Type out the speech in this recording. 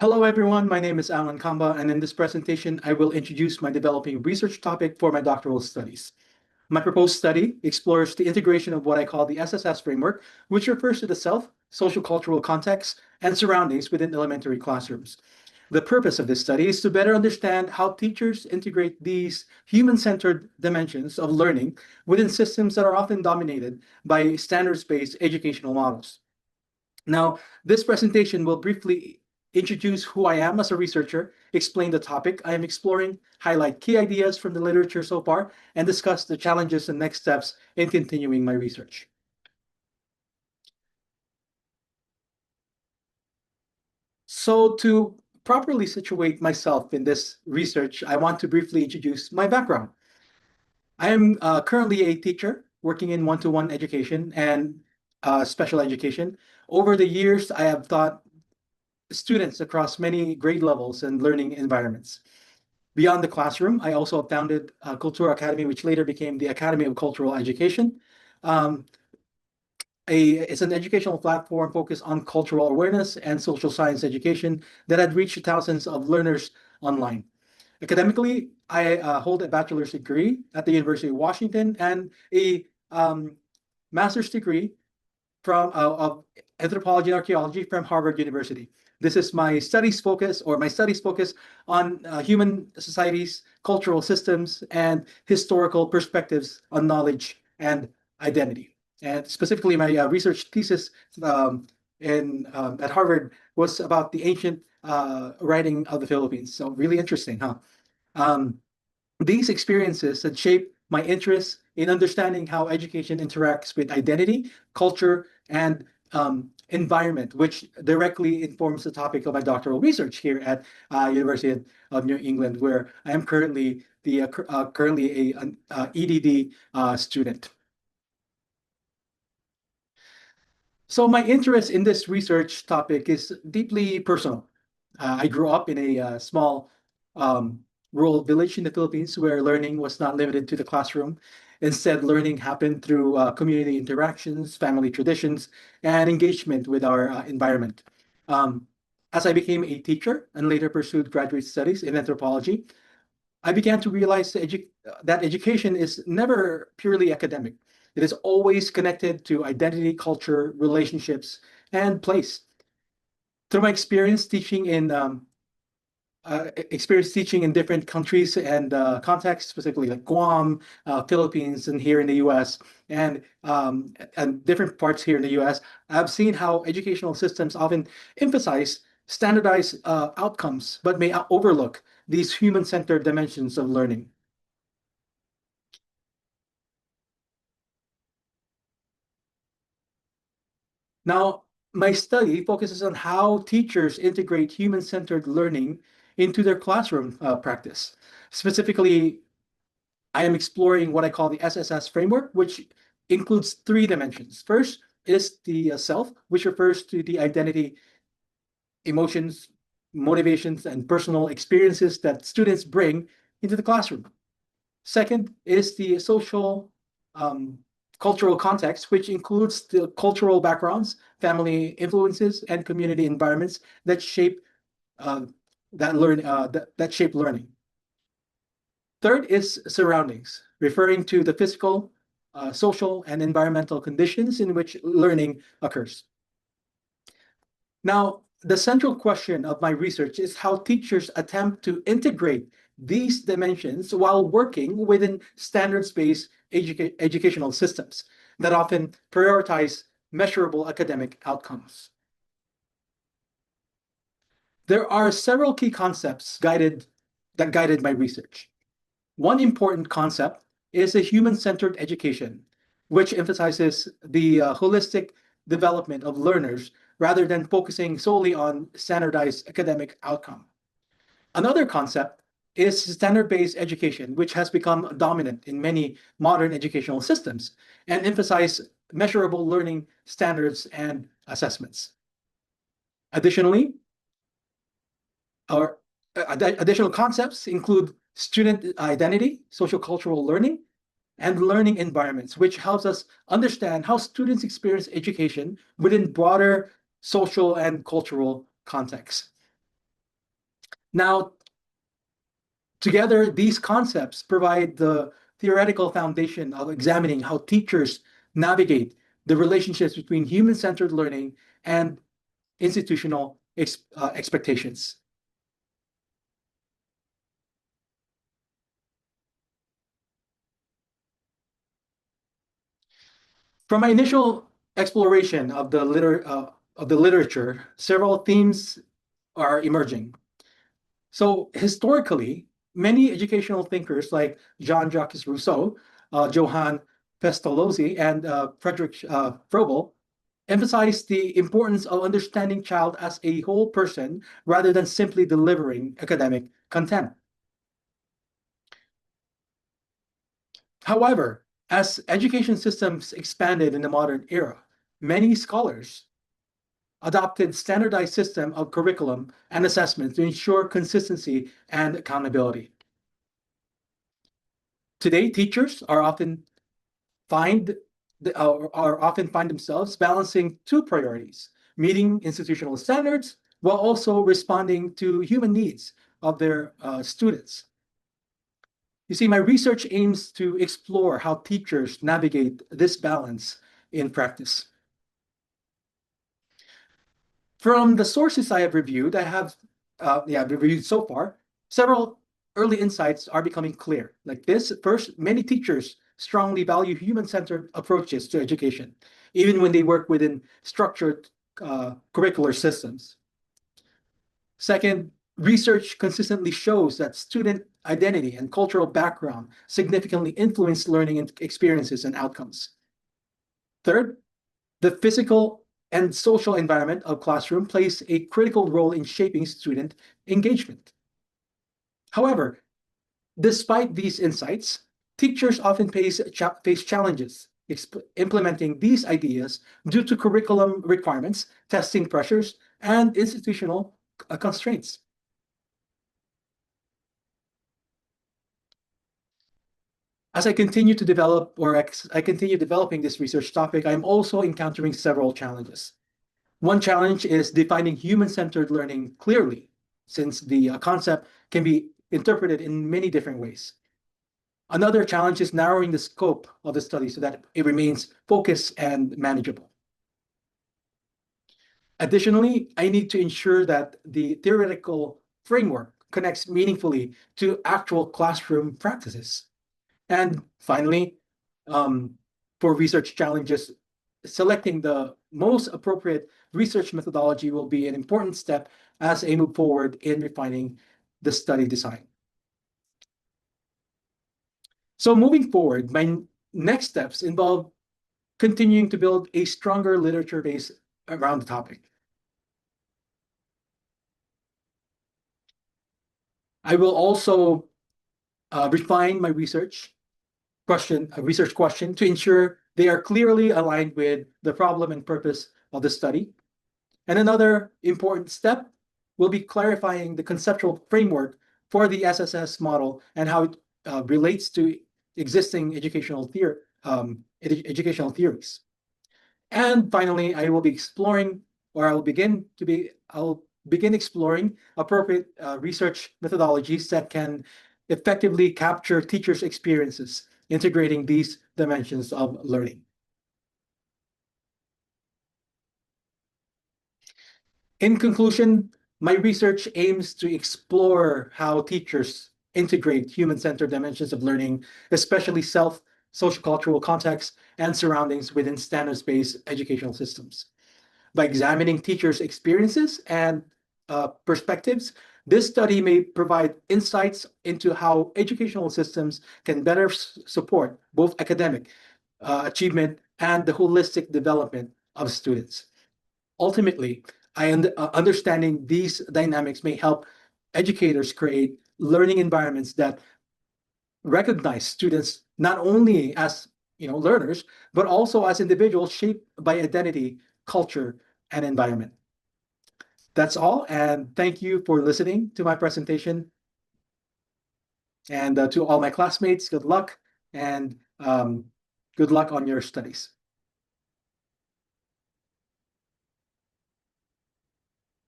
Hello, everyone. My name is Alan Kamba, and in this presentation, I will introduce my developing research topic for my doctoral studies. My proposed study explores the integration of what I call the SSS framework, which refers to the self, sociocultural context, and surroundings within elementary classrooms. The purpose of this study is to better understand how teachers integrate these human-centered dimensions of learning within systems that are often dominated by standards-based educational models. Now, this presentation will briefly introduce who I am as a researcher, explain the topic I am exploring, highlight key ideas from the literature so far, and discuss the challenges and next steps in continuing my research. So to properly situate myself in this research, I want to briefly introduce my background. I am currently a teacher working in one-to-one education and special education. Over the years, I have taught students across many grade levels and learning environments. Beyond the classroom, I also founded Cultural Academy, which later became the Academy of Cultural Education. Um, it's an educational platform focused on cultural awareness and social science education that had reached thousands of learners online. Academically, I hold a bachelor's degree at the University of Washington and a master's degree of anthropology and archaeology from Harvard University. This is my studies focus, or my studies focus on human societies, cultural systems, and historical perspectives on knowledge and identity. And specifically, my research thesis at Harvard was about the ancient writing of the Philippines. So really interesting, huh? Um, these experiences had shaped my interest in understanding how education interacts with identity, culture, and environment, which directly informs the topic of my doctoral research here at University of New England, where I am currently an EDD student. So my interest in this research topic is deeply personal. I grew up in a small um, rural village in the Philippines where learning was not limited to the classroom. Instead, learning happened through community interactions, family traditions, and engagement with our environment. Um, as I became a teacher and later pursued graduate studies in anthropology, I began to realize that education is never purely academic. It is always connected to identity, culture, relationships, and place. Through my experience teaching in different countries and contexts, specifically like Guam, Philippines, and here in the U.S., and different parts here in the U.S., I've seen how educational systems often emphasize standardized outcomes, but may overlook these human-centered dimensions of learning. Now, my study focuses on how teachers integrate human-centered learning into their classroom practice. Specifically, I am exploring what I call the SSS framework, which includes three dimensions. First is the self, which refers to the identity, emotions, motivations, and personal experiences that students bring into the classroom. Second is the social um, cultural context, which includes the cultural backgrounds, family influences, and community environments that shape uh, that shape learning. Third is surroundings, referring to the physical, social, and environmental conditions in which learning occurs. Now, the central question of my research is how teachers attempt to integrate these dimensions while working within standards-based educational systems that often prioritize measurable academic outcomes. There are several key concepts that guided my research. One important concept is a human-centered education, which emphasizes the holistic development of learners rather than focusing solely on standardized academic outcome. Another concept is standard-based education, which has become dominant in many modern educational systems and emphasize measurable learning standards and assessments. Additionally, our additional concepts include student identity, social-cultural learning, and learning environments, which helps us understand how students experience education within broader social and cultural contexts. Now, together, these concepts provide the theoretical foundation of examining how teachers navigate the relationships between human-centered learning and institutional expectations. From my initial exploration of the literature, several themes are emerging. So historically, many educational thinkers like Jean-Jacques Rousseau, Johann Pestalozzi, and Frederick Froebel emphasized the importance of understanding child as a whole person rather than simply delivering academic content. However, as education systems expanded in the modern era, many scholars adopted standardized system of curriculum and assessment to ensure consistency and accountability. Today, teachers find are often find themselves balancing two priorities: meeting institutional standards while also responding to human needs of their students. You see, my research aims to explore how teachers navigate this balance in practice. From the sources I have reviewed, reviewed so far, several early insights are becoming clear. Like this, first, many teachers strongly value human-centered approaches to education, even when they work within structured curricular systems. Second, research consistently shows that student identity and cultural background significantly influence learning experiences and outcomes. Third, the physical and social environment of classroom plays a critical role in shaping student engagement. However, despite these insights, teachers often face challenges implementing these ideas due to curriculum requirements, testing pressures, and institutional constraints. As I continue to develop I continue developing this research topic, I'm also encountering several challenges. One challenge is defining human-centered learning clearly, since the concept can be interpreted in many different ways. Another challenge is narrowing the scope of the study so that it remains focused and manageable. Additionally, I need to ensure that the theoretical framework connects meaningfully to actual classroom practices. And finally, for research challenges, selecting the most appropriate research methodology will be an important step as I move forward in refining the study design. So moving forward, my next steps involve continuing to build a stronger literature base around the topic. I will also refine my research question to ensure they are clearly aligned with the problem and purpose of the study. And another important step will be clarifying the conceptual framework for the SSS model and how it relates to existing educational theories. And finally, I will be exploring, or I'll begin exploring appropriate research methodologies that can effectively capture teachers' experiences, integrating these dimensions of learning. In conclusion, my research aims to explore how teachers integrate human-centered dimensions of learning, especially sociocultural contexts and surroundings within standards-based educational systems. By examining teachers' experiences and perspectives, this study may provide insights into how educational systems can better support both academic achievement and the holistic development of students. Ultimately, understanding these dynamics may help educators create learning environments that recognize students not only as learners, but also as individuals shaped by identity, culture, and environment. That's all, and thank you for listening to my presentation. And to all my classmates, good luck, and good luck on your studies.